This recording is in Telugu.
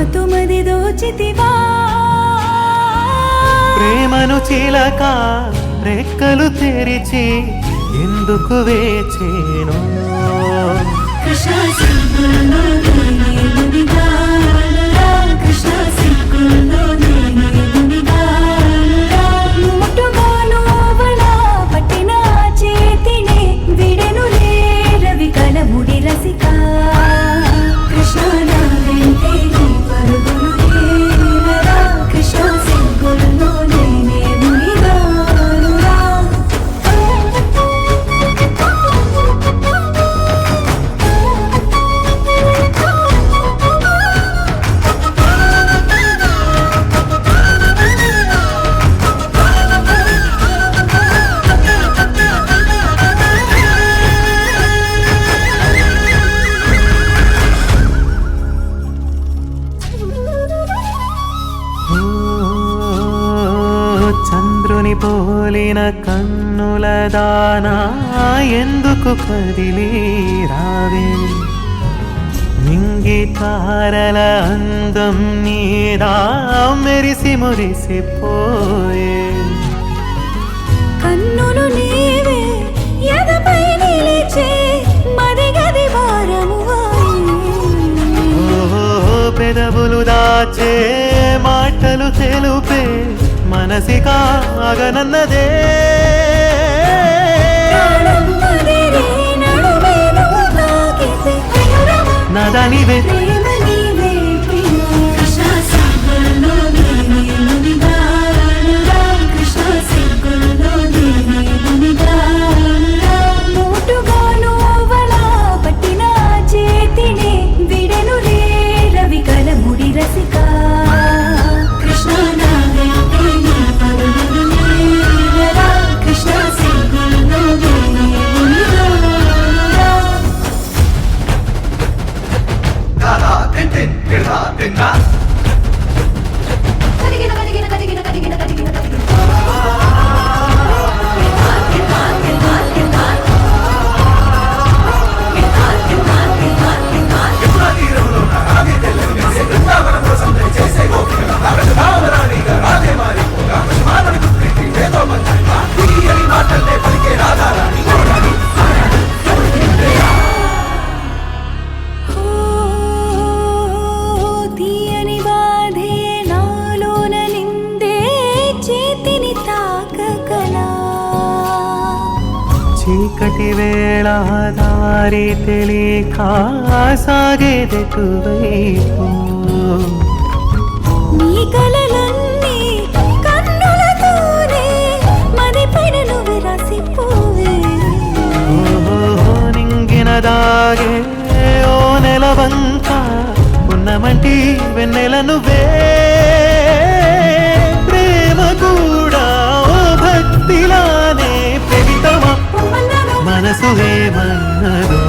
ప్రేమతో మది దోచితివా ప్రేమను చిలక రెక్కలు తెరిచి ఎందుకు వేచేను కృష్ణ సిగ్గుల్లో నేనే మునిగానురా కృష్ణ సిగ్గుల్లో నేనే మునిగానురా ముట్టుగాను అవలా పట్టిన చేతినే విడెనులే రవి కలముడి రసిక కృష్ణ నా వెంటే నీ పరుగులు ఏలరా కృష్ణ సిగ్గుల్లో నేనే మునిగానురా చంద్రుని పోలిన కన్నుల దానా ఎందుకు కదిలి రావే నింగి తారల అందం నీదా మెరిసి మురిసిపోయే కన్నులు నీవే ఎదపై నిలిచే మదిగది పెదవులు దాచే మాటలు తెలుపే మనసి కాగనన్నదే నదనివే చీకటి వేళ దారి తెలియక సాగేదెటువైపు నీ కలలన్నీ కన్నులతోనే మది పైన విరసిపోవే నింగిన దాగే ఓ నెలవంక ఉన్నమంటి వెన్నెల నువ్వే ప్రేమ కూడా ఓ భక్తిలానే పెరితమా మనసు ఏమన్నదో